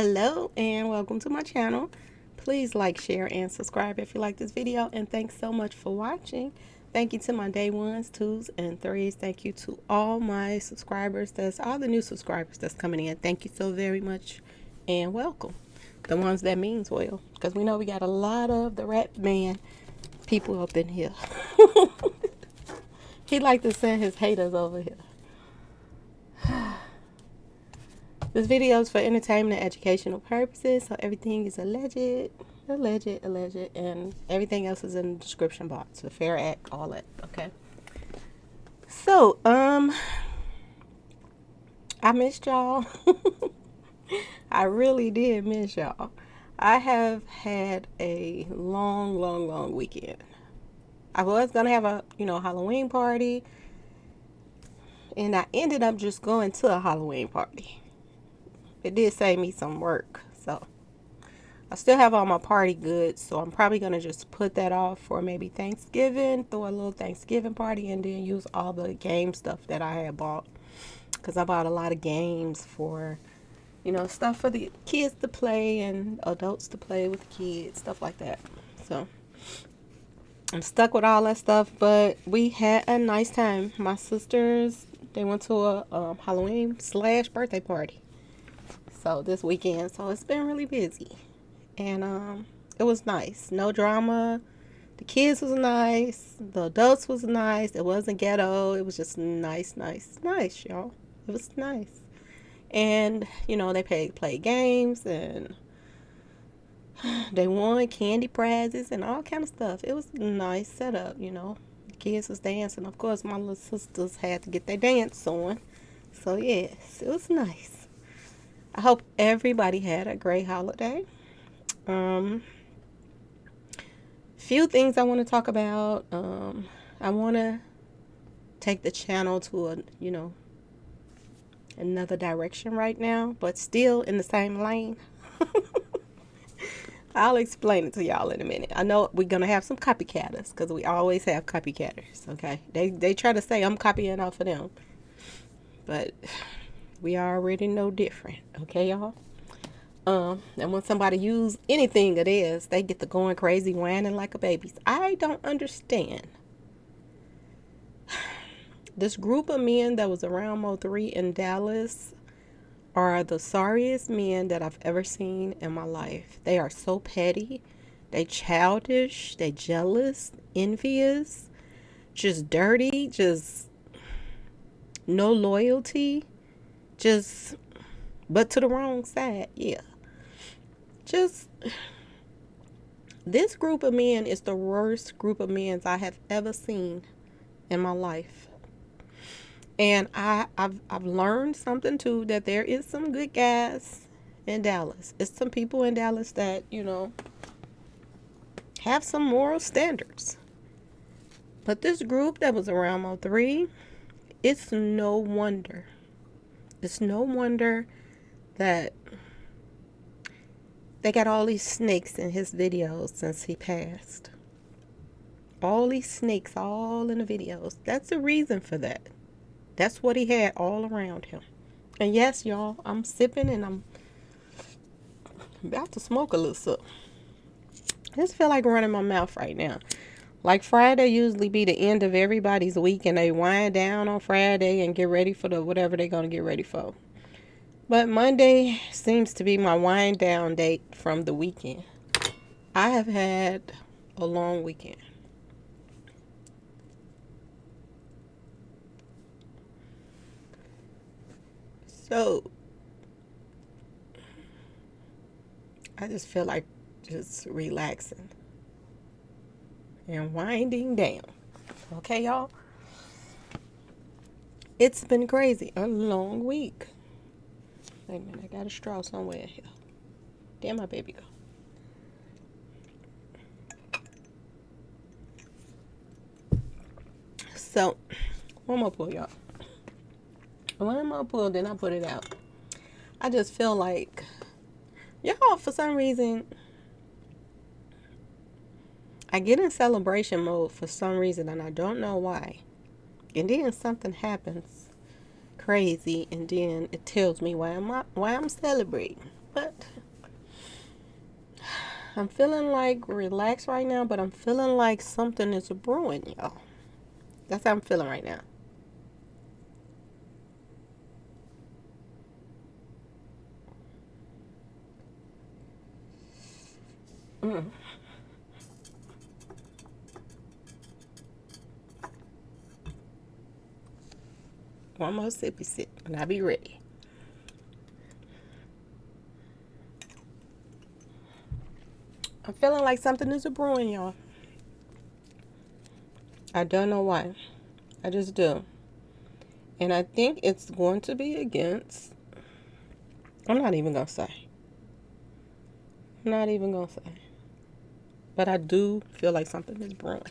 Hello and welcome to my channel. Please like, share, and subscribe if you like this video, and thanks so much for watching. Thank you to my day ones, twos, and threes. Thank you to all my subscribers. That's all the new subscribers that's coming in. Thank you so very much and welcome. The ones that means well, because we know we got a lot of the rap man people up in here. He like to send his haters over here. This video is for entertainment and educational purposes, so everything is alleged, and everything else is in the description box. The Fair Act, all that, okay? So, I missed y'all. I really did miss y'all. I have had a long weekend. I was gonna have a, Halloween party, and I ended up just going to a Halloween party. It did save me some work, so I still have all my party goods, so I'm probably going to just put that off for maybe Thanksgiving, throw a little Thanksgiving party, and then use all the game stuff that I had bought, because I bought a lot of games for, stuff for the kids to play and adults to play with the kids, stuff like that. So I'm stuck with all that stuff, but we had a nice time. My sisters, they went to a Halloween/birthday party. So this weekend, so it's been really busy, and it was nice. No drama. The kids was nice. The adults was nice. It wasn't ghetto. It was just nice, y'all. It was nice, and they played games, and they won candy prizes and all kind of stuff. It was a nice setup. The kids was dancing. Of course, my little sisters had to get their dance on. So yes, it was nice. I hope everybody had a great holiday. Few things I want to talk about. I want to take the channel to another direction right now, but still in the same lane. I'll explain it to y'all in a minute. I know we're gonna have some copycatters, because we always have copycatters. Okay, they try to say I'm copying off of them, but we already know different, okay, y'all? And when somebody use anything of theirs, they get to going crazy, whining like a baby. I don't understand. This group of men that was around Mo3 in Dallas are the sorriest men that I've ever seen in my life. They are so petty. They childish. They jealous, envious, just dirty, just no loyalty. But to the wrong side, yeah. This group of men is the worst group of men I have ever seen in my life. And I've learned something too, that there is some good guys in Dallas. It's some people in Dallas that, have some moral standards. But this group that was around Mo3, it's no wonder. It's no wonder that they got all these snakes in his videos since he passed. All these snakes all in the videos. That's the reason for that. That's what he had all around him. And yes, y'all, I'm sipping and I'm about to smoke a little something. I just feel like running my mouth right now. Like Friday usually be the end of everybody's week, and they wind down on Friday and get ready for whatever they're going to get ready for. But Monday seems to be my wind down date from the weekend. I have had a long weekend. So I just feel like just relaxing and winding down. Okay, y'all? It's been crazy. A long week. Wait a minute, I got a straw somewhere here. There my baby go. So, one more pull, y'all. One more pull, then I put it out. I just feel like, y'all, for some reason, I get in celebration mode for some reason, and I don't know why. And then something happens crazy, and then it tells me why I'm celebrating. what? I'm feeling like relaxed right now, but I'm feeling like something is brewing, y'all. That's how I'm feeling right now. Mm. One more sippy sip, and I'll be ready. I'm feeling like something is brewing, y'all. I don't know why. I just do. And I think it's going to be against. I'm not even going to say. I'm not even going to say. But I do feel like something is brewing.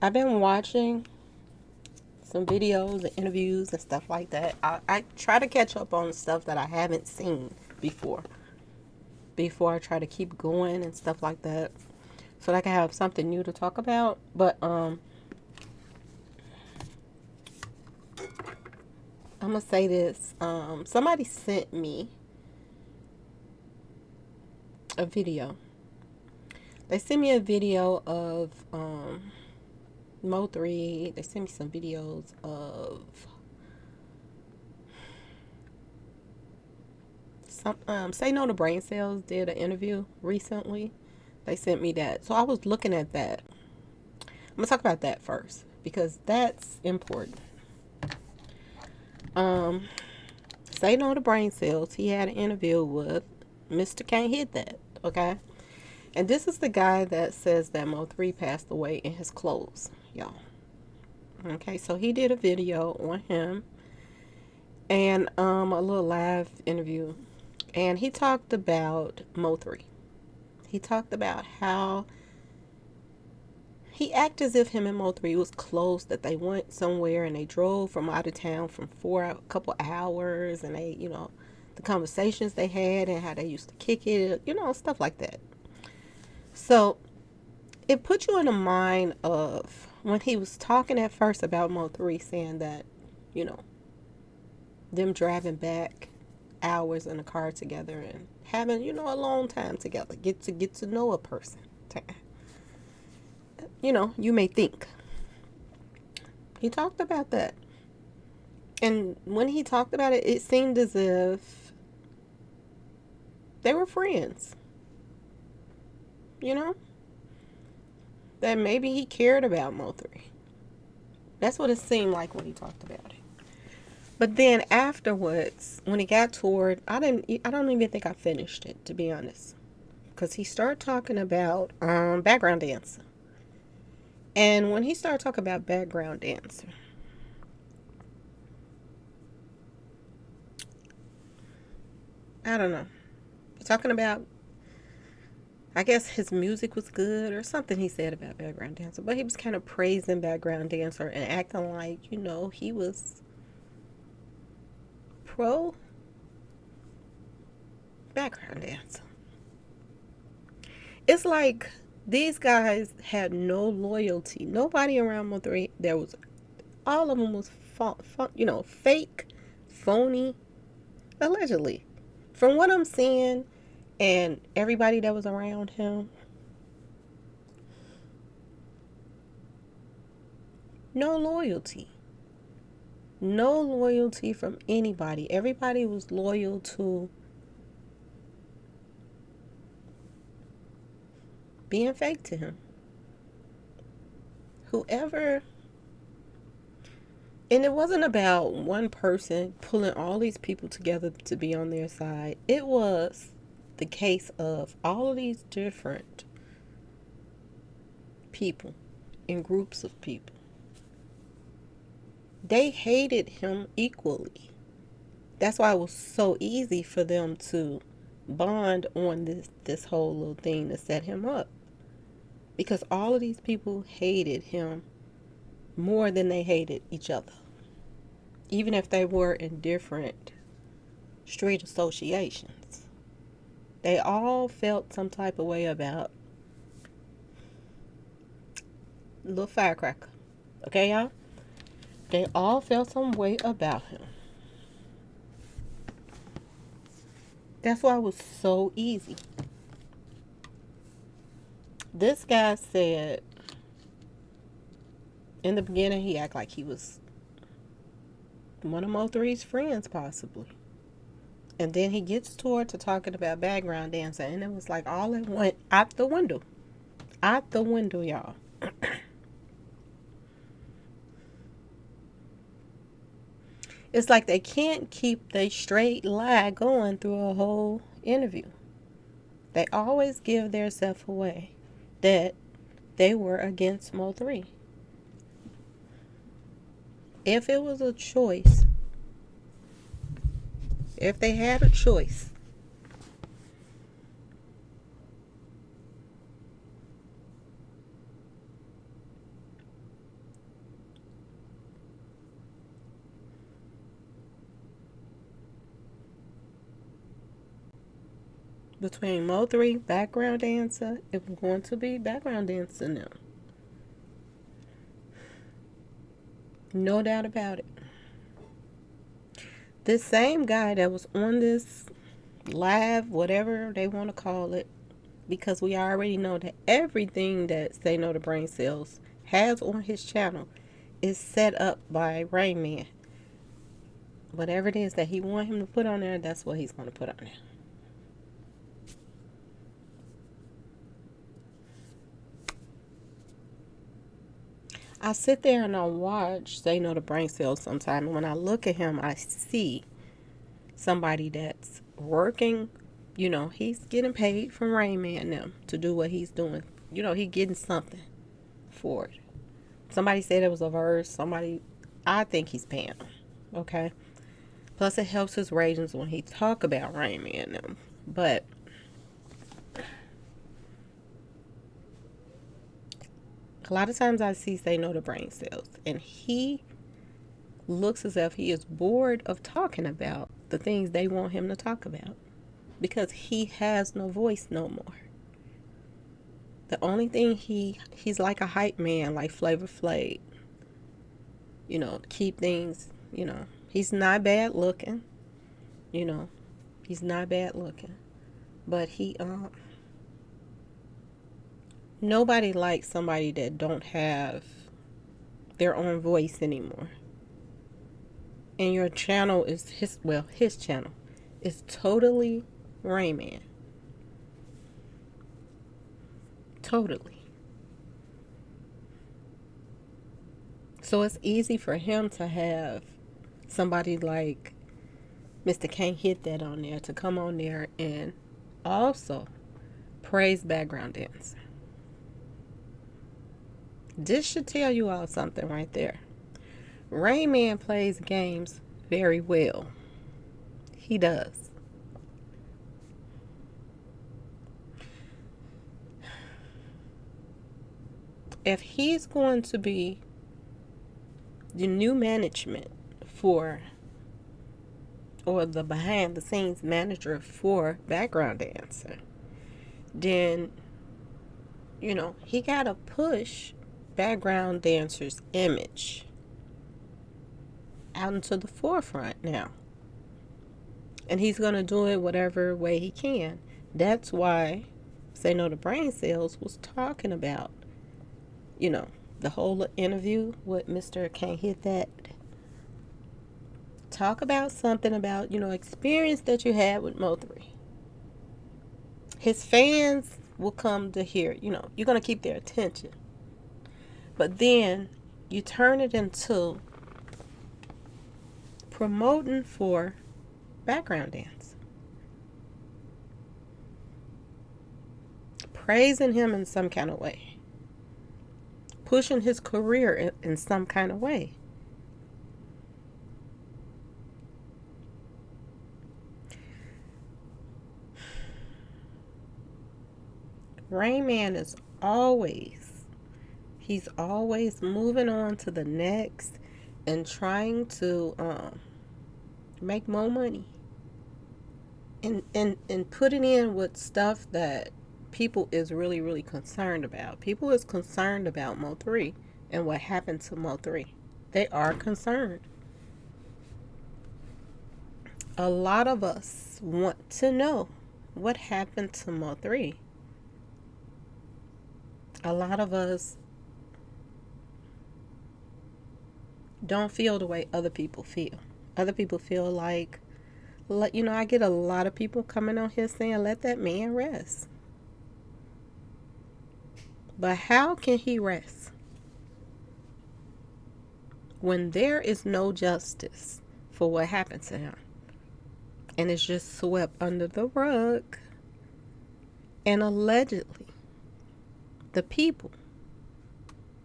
I've been watching some videos and interviews and stuff like that. I try to catch up on stuff that I haven't seen before. Before I try to keep going and stuff like that. So that I can have something new to talk about. But I'm gonna say this. Somebody sent me a video. They sent me a video of Mo3. They sent me some videos of some Say No to Brain Cells did an interview recently. They sent me that. So I was looking at that. I'm gonna talk about that first because that's important. Um Say No to Brain Cells, he had an interview with Mr. Can't Hit That, okay? And this is the guy that says that Mo3 passed away in his clothes, y'all. Okay, so he did a video on him and a little live interview, and he talked about Mo3. He talked about how he acted as if him and Mo3 was close, that they went somewhere and they drove from out of town from a couple hours, and they, the conversations they had and how they used to kick it, stuff like that. So it put you in the mind of when he was talking at first about Mo3, saying that, you know, them driving back hours in a car together and having, a long time together, get to know a person. You may think. He talked about that. And when he talked about it, it seemed as if they were friends. That maybe he cared about Mo3. That's what it seemed like when he talked about it. But then afterwards, when he got toward, I don't even think I finished it, to be honest, because he started talking about background dancer. And when he started talking about background dancer, I don't know. Talking about, I guess his music was good or something he said about background dancer, but he was kind of praising background dancer and acting like, he was pro background dancer. It's like these guys had no loyalty. Nobody around Mo3. There was, all of them was fake, phony, allegedly. From what I'm seeing, and everybody that was around him, no loyalty. No loyalty from anybody. Everybody was loyal to being fake to him. Whoever. And it wasn't about one person pulling all these people together to be on their side. It was the case of all of these different people in groups of people. They hated him equally. That's why it was so easy for them to bond on this whole little thing to set him up. Because all of these people hated him more than they hated each other. Even if they were in different street associations. They all felt some type of way about little firecracker. Okay, y'all? They all felt some way about him. That's why it was so easy. This guy said in the beginning he acted like he was one of Mo3's friends, possibly. And then he gets toward to talking about background dancing, and it was like all it went out the window. Out the window, y'all. It's like they can't keep their straight lie going through a whole interview. They always give their self away that they were against Mo3. If it was a choice, if they had a choice, between Mo3, background dancer, it was going to be background dancer now. No doubt about it. This same guy that was on this live, whatever they want to call it, because we already know that everything that Say No to Brain Cells has on his channel is set up by Rain Man. Whatever it is that he want him to put on there, that's what he's going to put on there. I sit there and I watch Say No to Brain Cells sometime, and when I look at him, I see somebody that's working. You know, he's getting paid from Rain Man them to do what he's doing. You know, he's getting something for it. Somebody said it was a verse. I think he's paying him. Okay. Plus, it helps his ratings when he talk about Rain Man them. But a lot of times I see Say No to Brain Cells, and he looks as if he is bored of talking about the things they want him to talk about because he has no voice no more. The only thing he's like a hype man, like Flavor Flav. You know, keep things, you know, he's not bad looking. You know, he's not bad looking. But nobody likes somebody that don't have their own voice anymore. And your channel is his channel is totally Rain Man. Totally. So it's easy for him to have somebody like Mr. Can't Hit That on there to come on there and also praise background dance. This should tell you all something right there. Rain Man plays games very well. He does. If he's going to be the new management for, or the behind the scenes manager for background dancer, then, you know, he got to push background dancer's image out into the forefront now. And he's going to do it whatever way he can. That's why Say No to Brain Cells was talking about, you know, the whole interview with Mr. Can't Hit That. Talk about something about, you know, experience that you had with Mo3. His fans will come to hear, you know, you're going to keep their attention. But then you turn it into promoting for background dance. Praising him in some kind of way. Pushing his career in some kind of way. Rain Man is he's always moving on to the next and trying to make more money. And put it in with stuff that people is really, really concerned about. People is concerned about Mo3 and what happened to Mo3. They are concerned. A lot of us want to know what happened to Mo3. A lot of us don't feel the way other people feel. Other people feel like, I get a lot of people coming on here saying, let that man rest. But how can he rest when there is no justice for what happened to him? And it's just swept under the rug. And allegedly, the people,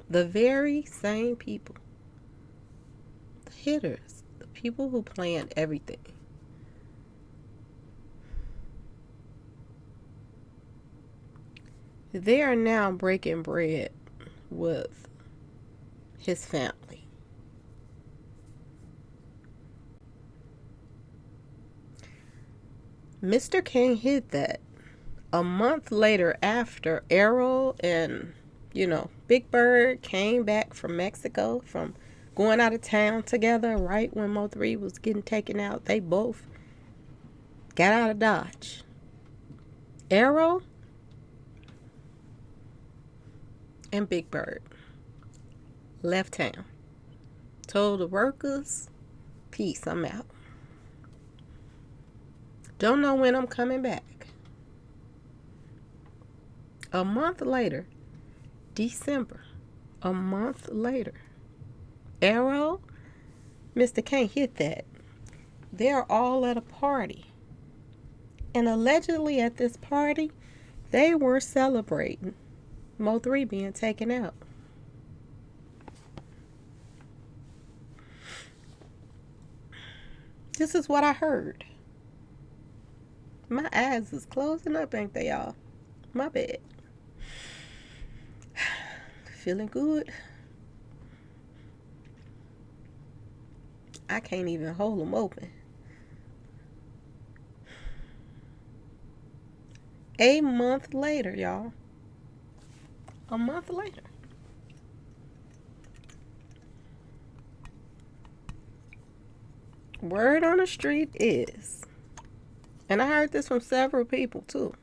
the very same people, the hitters, the people who planned everything, they are now breaking bread with his family. Mr. King hid that a month later after Errol and, Big Bird came back from Mexico from going out of town together right when Mo3 was getting taken out. They both got out of Dodge. Errol and Big Bird left town. Told the workers, peace, I'm out. Don't know when I'm coming back. A month later, December, a month later, Arrow, Mr. Can't hit that. They're all at a party. And allegedly at this party, they were celebrating Mo3 being taken out. This is what I heard. My eyes is closing up, ain't they, y'all? My bad. Feeling good. I can't even hold them open. A month later, y'all. A month later. Word on the street is, and I heard this from several people too,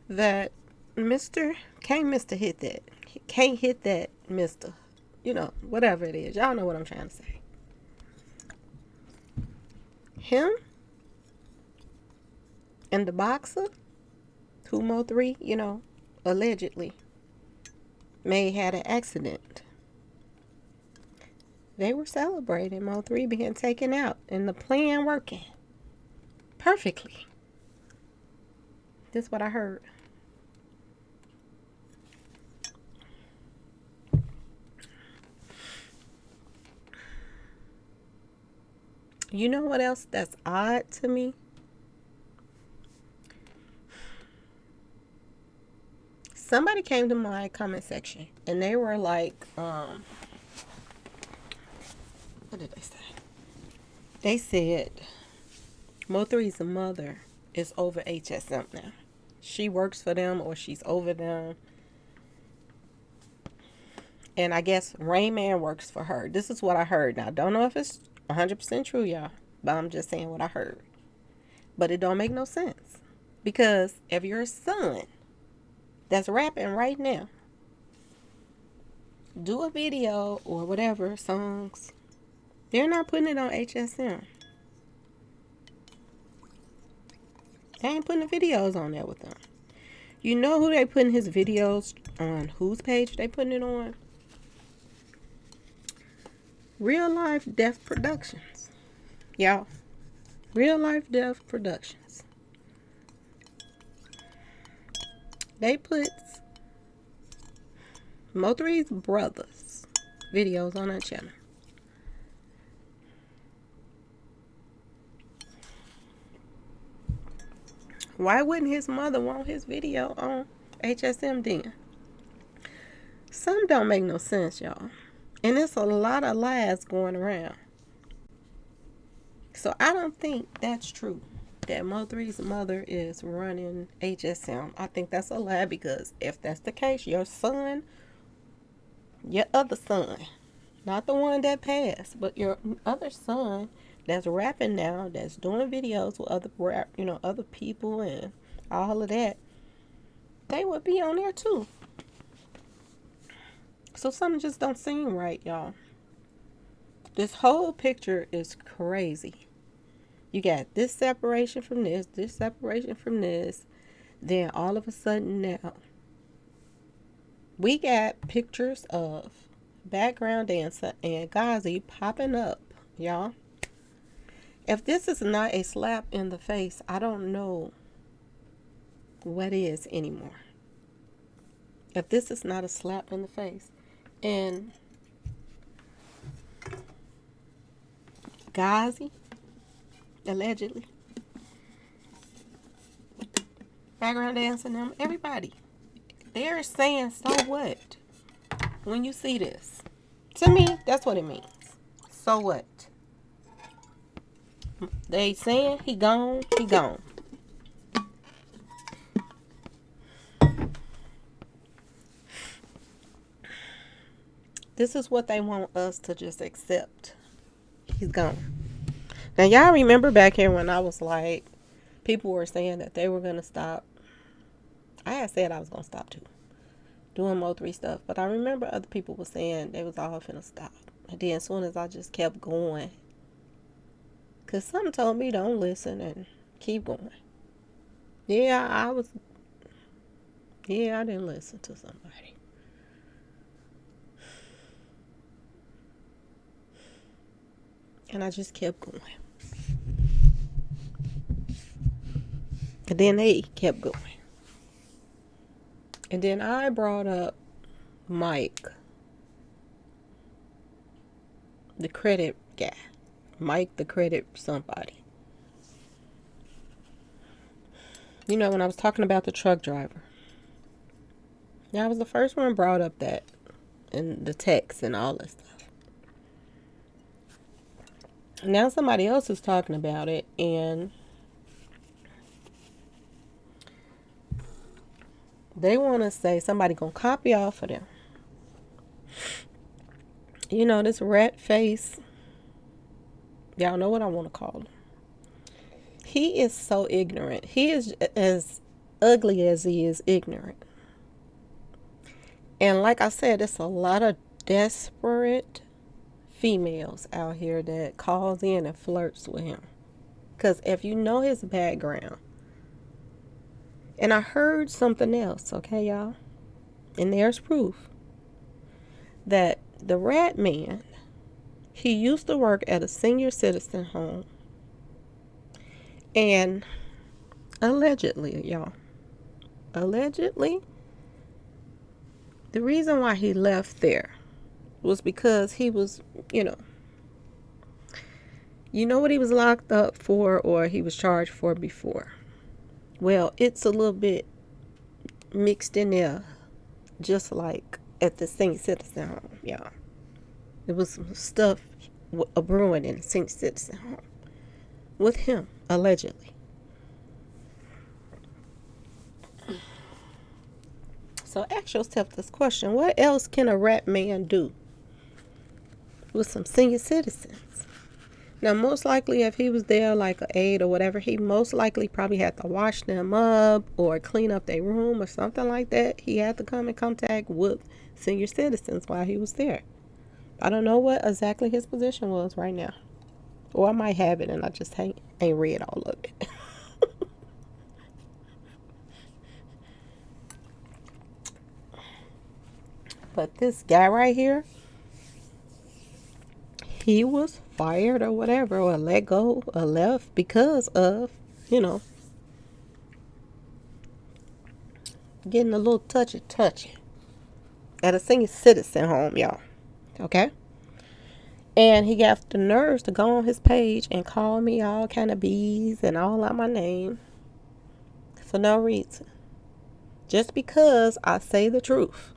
that Mr. hit that. He can't hit that, Mr. Whatever it is. Y'all know what I'm trying to say. Him and the boxer, who Mo3, allegedly may had an accident. They were celebrating Mo3 being taken out and the plan working perfectly. This is what I heard. You know what else that's odd to me? Somebody came to my comment section and they were like, what did they say? They said Mo3's mother is over HSM now. She works for them or she's over them. And I guess Rain Man works for her. This is what I heard. Now, I don't know if it's 100% true, y'all, but I'm just saying what I heard. But it don't make no sense. Because if your son that's rapping right now do a video or whatever, songs, they're not putting it on HSM. They ain't putting the videos on there with them. You know who they putting his videos on? Whose page they putting it on? Real Life Death Productions. Y'all. Real Life Death Productions. They put Mo3's brothers' videos on that channel. Why wouldn't his mother want his video on HSM then? Some don't make no sense, y'all. And there's a lot of lies going around. So I don't think that's true, that Mo3's mother is running HSM. I think that's a lie, because if that's the case, your son, your other son, Not the one that passed, but your other son that's rapping now, that's doing videos with other rap, other people and all of that. They would be on there too. So something just don't seem right, y'all. This whole picture is crazy. You got this separation from this separation from this. Then all of a sudden now, we got pictures of background dancer and Ghazi popping up, y'all. If this is not a slap in the face, I don't know what is anymore. If this is not a slap in the face. And Ghazi, allegedly, background dancing them, everybody, they're saying, so what? When you see this, to me, that's what it means. So what? They saying he gone, he gone. This is what they want us to just accept. He's gone. Now, y'all remember back here when I was like, people were saying that they were going to stop. I had said I was going to stop too, doing Mo3 stuff. But I remember other people were saying they was all finna stop. And then as soon as I just kept going, because something told me don't listen and keep going. Yeah, I didn't listen to somebody. And I just kept going. And then they kept going. And then I brought up Mike, the credit guy. Mike, the credit somebody. You know, when I was talking about the truck driver. Yeah, I was the first one brought up that. And the text and all that stuff. Now somebody else is talking about it. And they want to say somebody gonna copy off of them. You know, this rat face. Y'all know what I want to call him. He is so ignorant. He is as ugly as he is ignorant. And like I said, there's a lot of desperate females out here that calls in and flirts with him. Because if you know his background. And I heard something else, okay, y'all? And there's proof that the rat man, he used to work at a senior citizen home. And allegedly, y'all, allegedly, the reason why he left there was because he was, you know what he was locked up for or he was charged for before. Well, it's a little bit mixed in there, just like at the senior citizen home, y'all. There was some stuff brewing in the senior citizen home with him, allegedly. So ask yourself this question. What else can a rat man do with some senior citizens? Now, most likely if he was there like an aide or whatever, he most likely probably had to wash them up or clean up their room or something like that. He had to come in contact with senior citizens while he was there. I don't know what exactly his position was right now. Or I might have it and I just ain't read all of it. But this guy right here, he was fired or whatever, or let go or left because of, getting a little touchy at a senior citizen home, y'all. Okay? And he got the nerves to go on his page and call me all kind of bees and all out my name for no reason. Just because I say the truth.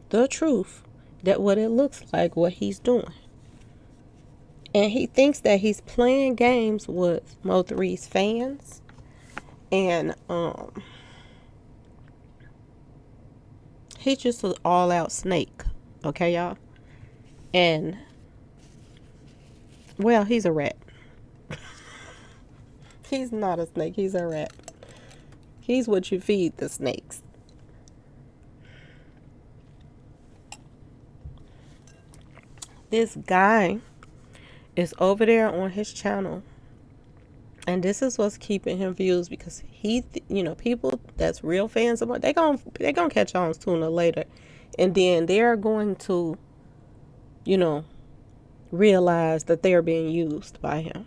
The truth. That what it looks like, what he's doing. And he thinks that he's playing games with Mo3's fans. And he's just an all-out snake. Okay, y'all? And, well, he's a rat. He's not a snake, he's a rat. He's what you feed the snakes. This guy is over there on his channel, and this is what's keeping him views, because he, people that's real fans of him, they gonna catch on sooner or later, and then they're going to, realize that they're being used by him.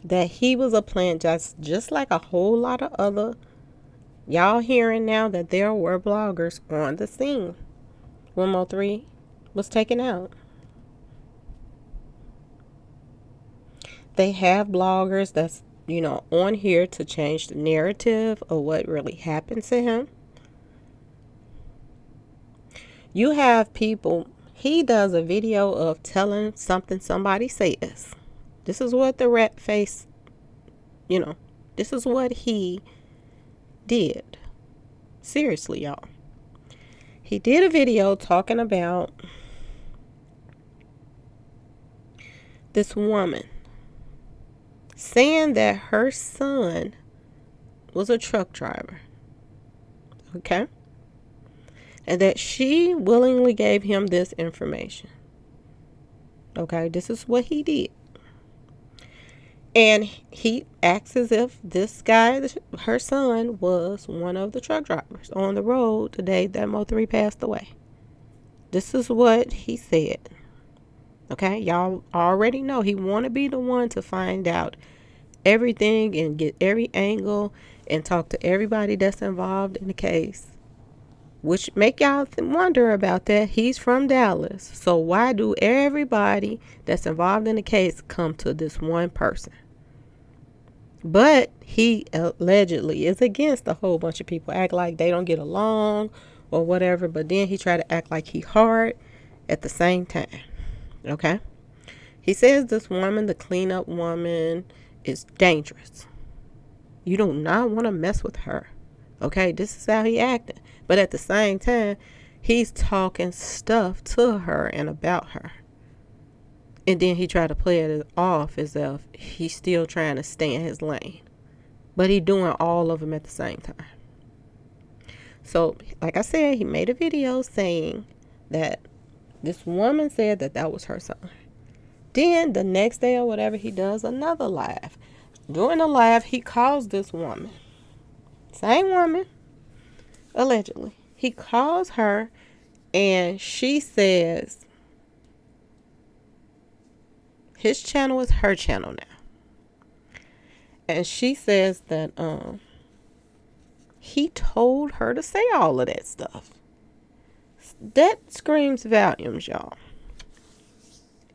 That he was a plant, just like a whole lot of other, y'all hearing now that there were bloggers on the scene when Mo3 was taken out. They have bloggers that's, on here to change the narrative of what really happened to him. You have people, he does a video of telling something somebody says. This is what the rat face, this is what he did. Seriously, y'all. He did a video talking about this woman saying that her son was a truck driver. Okay? And that she willingly gave him this information. Okay? This is what he did. And he acts as if this guy, her son, was one of the truck drivers on the road the day that Mo3 passed away. This is what he said. Okay? Y'all already know he want to be the one to find out everything and get every angle and talk to everybody that's involved in the case. Which make y'all wonder about that. He's from Dallas. So why do everybody that's involved in the case come to this one person? But he allegedly is against a whole bunch of people. Act like they don't get along or whatever. But then he tried to act like he hard at the same time. Okay? He says this woman, the cleanup woman, is dangerous. You do not want to mess with her. Okay? This is how he acted. But at the same time, he's talking stuff to her and about her. And then he tried to play it off as if he's still trying to stay in his lane. But he's doing all of them at the same time. So, like I said, he made a video saying that this woman said that that was her son. Then the next day or whatever, he does another live. During the live, he calls this woman. Same woman. Allegedly. He calls her and she says his channel is her channel now. And she says that he told her to say all of that stuff. That screams volumes, y'all.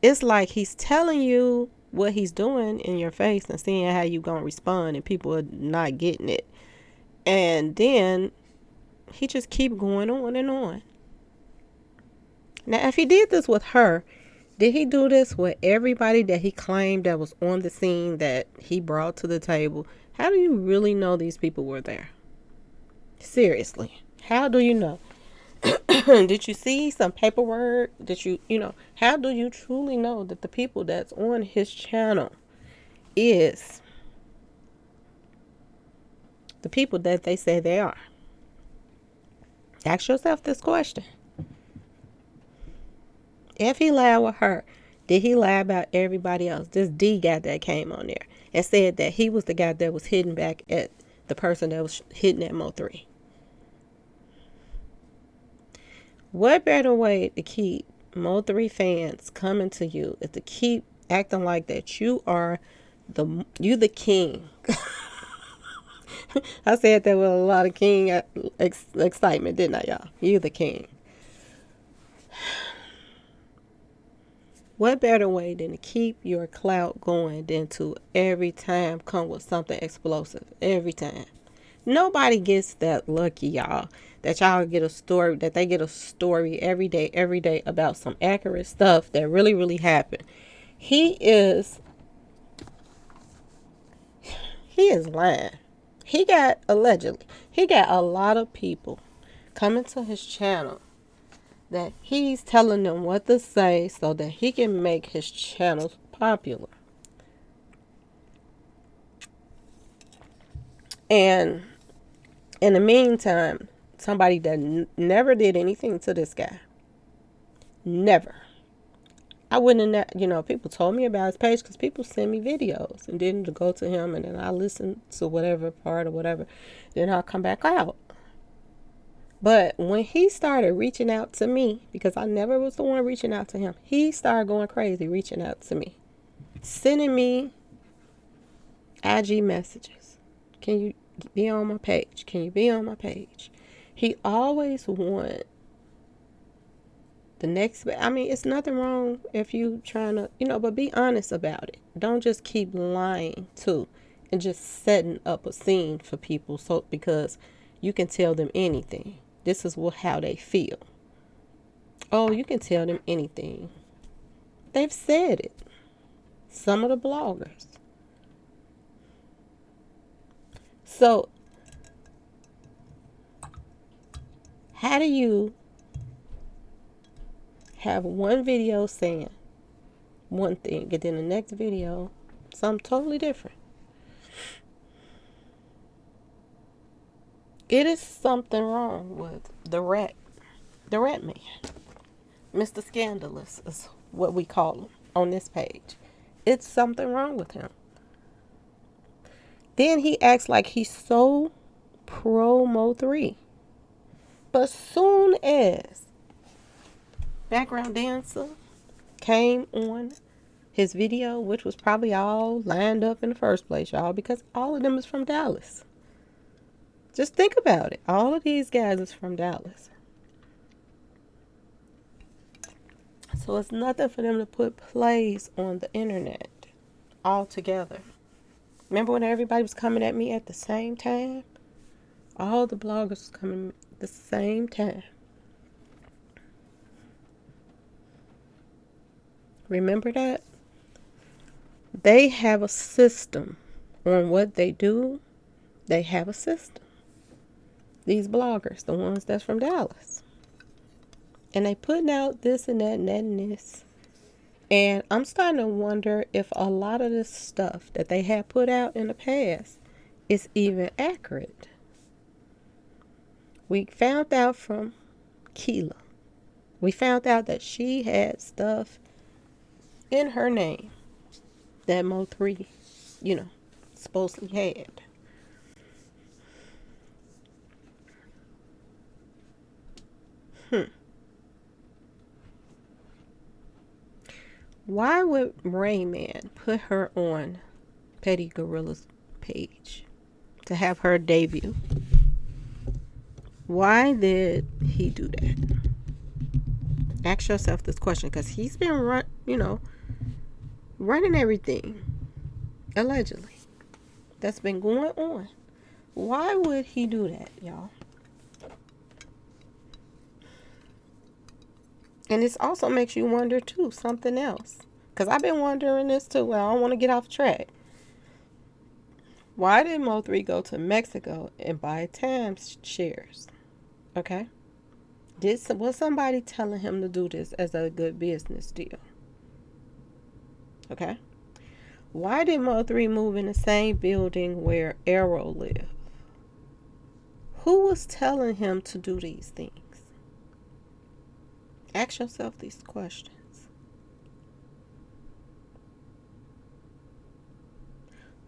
It's like he's telling you what he's doing in your face and seeing how you gonna respond, and people are not getting it. And then he just keep going on and on. Now, if he did this with her, did he do this with everybody that he claimed that was on the scene that he brought to the table? How do you really know these people were there? Seriously, how do you know? Did you see some paperwork? Did you, how do you truly know that the people that's on his channel is the people that they say they are? Ask yourself this question. If he lied with her, did he lie about everybody else? This D guy that came on there and said that he was the guy that was hitting back at the person that was hitting at Mo3. What better way to keep Mo3 fans coming to you is to keep acting like that you the king. I said that with a lot of king excitement, didn't I, y'all? You the king. What better way than to keep your clout going than to every time come with something explosive? Every time. Nobody gets that lucky, y'all. That y'all get a story, that they get a story every day about some accurate stuff that really, really happened. He is lying. Allegedly, he got a lot of people coming to his channel that he's telling them what to say so that he can make his channels popular. And in the meantime, somebody that never did anything to this guy, never. I wouldn't have, people told me about his page because people send me videos and then to go to him and then I listen to whatever part or whatever. Then I'll come back out. But when he started reaching out to me, because I never was the one reaching out to him, he started going crazy reaching out to me, sending me IG messages. Can you be on my page? Can you be on my page? He always wanted the next. I mean, it's nothing wrong if you trying to, but be honest about it. Don't just keep lying too and just setting up a scene for people so because you can tell them anything. This is how they feel. Oh, you can tell them anything. They've said it. Some of the bloggers. So, how do you have one video saying one thing and then the next video something totally different? It is something wrong with the rat man. Mr. Scandalous is what we call him on this page. It's something wrong with him. Then he acts like he's so pro Mo3. But soon as Background Dancer came on his video, which was probably all lined up in the first place, y'all, because all of them is from Dallas. Just think about it. All of these guys is from Dallas. So it's nothing for them to put plays on the internet all together. Remember when everybody was coming at me at the same time? All the bloggers was coming at the same time. Remember that? They have a system on what they do. They have a system. These bloggers, the ones that's from Dallas. And they putting out this and that and that and this. And I'm starting to wonder if a lot of this stuff that they had put out in the past is even accurate. We found out from Keela. We found out that she had stuff in her name that Mo3, supposedly had. Why would Rayman put her on Petty Gorilla's page to have her debut? Why did he do that? Ask yourself this question, because he's been running everything, allegedly, that's been going on. Why would he do that, y'all? And this also makes you wonder, too, something else. Because I've been wondering this, too. Well, I don't want to get off track. Why did Mo3 go to Mexico and buy Times shares? Okay? Was somebody telling him to do this as a good business deal? Okay? Why did Mo3 move in the same building where Arrow lived? Who was telling him to do these things? Ask yourself these questions.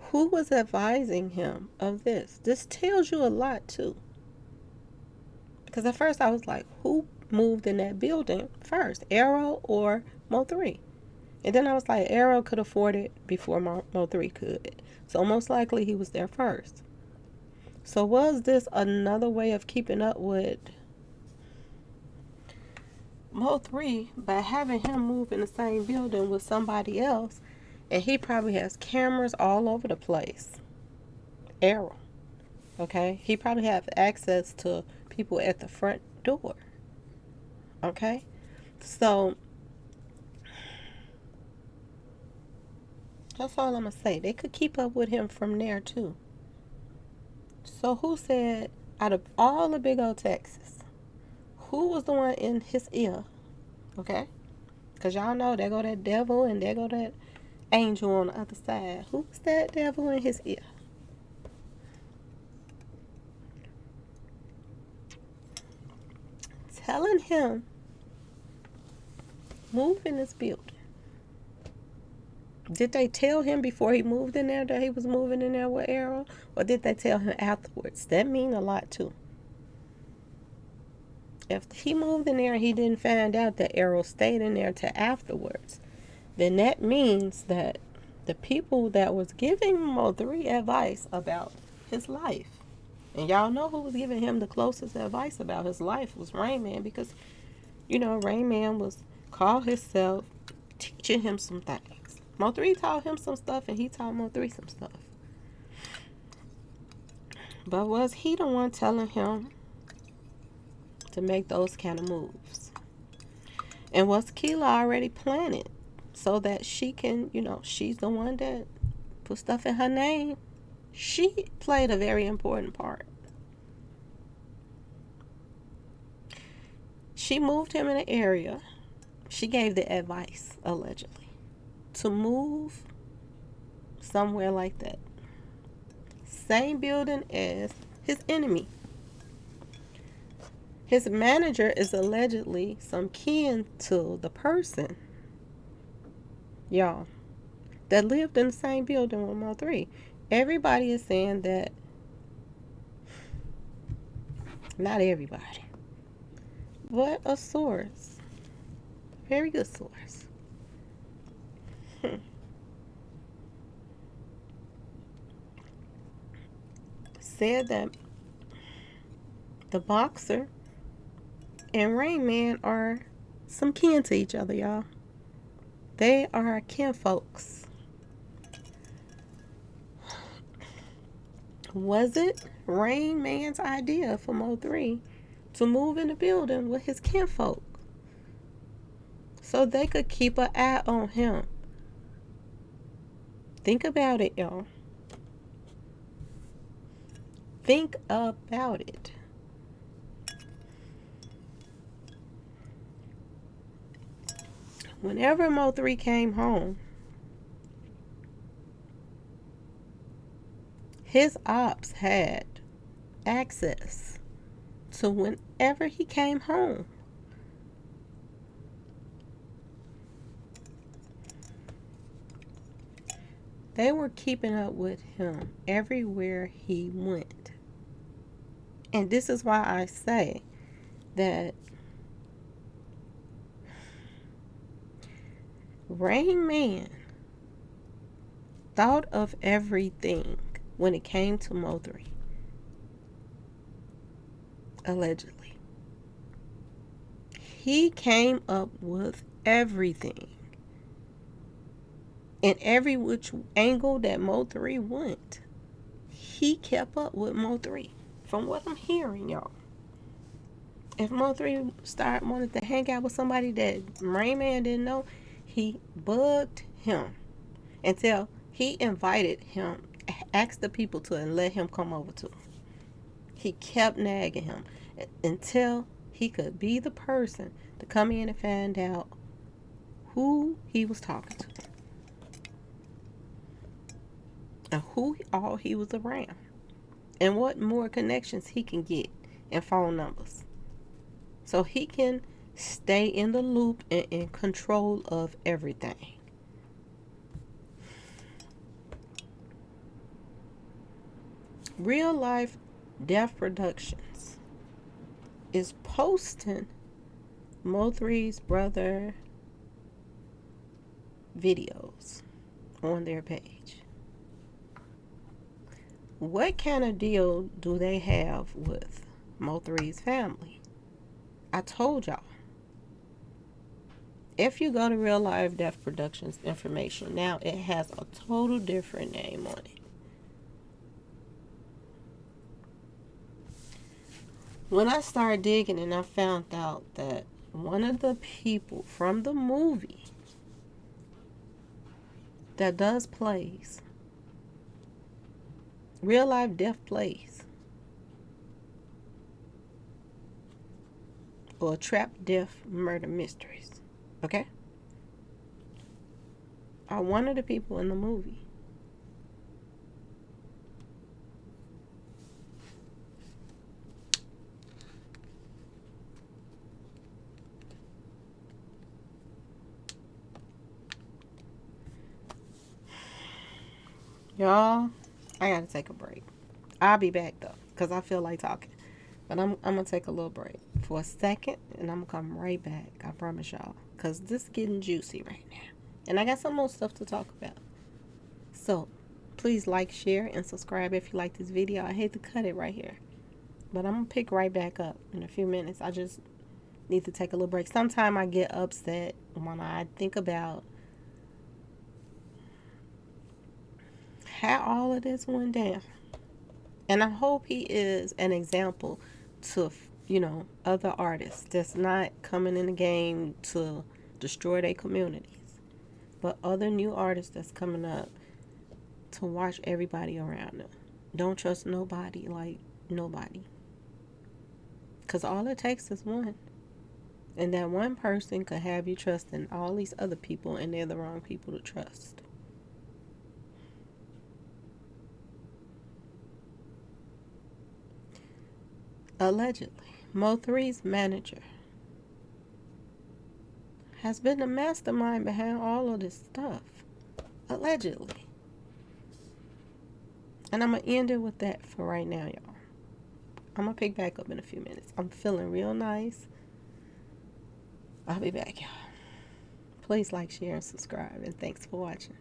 Who was advising him of this? This tells you a lot, too. Because at first I was like, who moved in that building first? Arrow or Mo3? And then I was like, Arrow could afford it before Mo3 could. So most likely he was there first. So was this another way of keeping up with Mo3 by having him move in the same building with somebody else? And he probably has cameras all over the place. Arrow. Okay? He probably has access to people at the front door. Okay? So that's all I'm going to say. They could keep up with him from there, too. So who said, out of all of big old Texas, Who was the one in his ear? Okay? Because y'all know there go that devil and there go that angel on the other side. Who was that devil in his ear? Telling him, move in this building. Did they tell him before he moved in there that he was moving in there with Arrow? Or did they tell him afterwards? That mean a lot too. If he moved in there and he didn't find out that Arrow stayed in there till afterwards, then that means that the people that was giving Mo3 advice about his life, and y'all know who was giving him the closest advice about his life was Rain Man, because Rain Man was called himself teaching him some things. Mo3 taught him some stuff and he taught Mo3 some stuff. But was he the one telling him to make those kind of moves? And was Keela already planted so that she can, she's the one that put stuff in her name? She played a very important part. She moved him in an area. She gave the advice, allegedly, to move somewhere like that. Same building as his enemy. His manager is allegedly some kin to the person, y'all, that lived in the same building with Mo3. Everybody is saying that, not everybody, but a source, very good source, said that the boxer and Rain Man are some kin to each other, y'all. They are kinfolks. Was it Rain Man's idea for Mo3 to move in the building with his kinfolk so they could keep an eye on him? Think about it, y'all. Think about it. Whenever Mo3 came home, his ops had access to whenever he came home. They were keeping up with him everywhere he went. And this is why I say that Rain Man thought of everything when it came to Mo3. Allegedly. He came up with everything. In every which angle that Mo3 went, he kept up with Mo3. From what I'm hearing, y'all. If Mo3 wanted to hang out with somebody that Rain Man didn't know, he bugged him until he invited him, asked the people to, and let him come over to him. He kept nagging him until he could be the person to come in and find out who he was talking to and who all he was around and what more connections he can get and phone numbers so he can stay in the loop and in control of everything. Real Life Death Productions is posting Mo3's brother videos on their page. What kind of deal do they have with Mo3's family? I told y'all. If you go to Real Life Death Productions information, now it has a total different name on it. When I started digging and I found out that one of the people from the movie that does plays, real life death plays, or trap death murder mysteries. Okay? Are one of the people in the movie. Y'all, I gotta take a break. I'll be back though, because I feel like talking. But I'm gonna take a little break for a second and I'm gonna come right back. I promise y'all. Cause this is getting juicy right now. And I got some more stuff to talk about. So please like, share, and subscribe if you like this video. I hate to cut it right here. But I'm gonna pick right back up in a few minutes. I just need to take a little break. Sometimes I get upset when I think about how all of this went down. And I hope he is an example to, other artists that's not coming in the game to destroy their communities, but other new artists that's coming up to watch everybody around them. Don't trust nobody, like nobody. Because all it takes is one. And that one person could have you trusting all these other people, and they're the wrong people to trust. Allegedly, Mo3's manager has been the mastermind behind all of this stuff. Allegedly. And I'm going to end it with that for right now, y'all. I'm going to pick back up in a few minutes. I'm feeling real nice. I'll be back, y'all. Please like, share, and subscribe. And thanks for watching.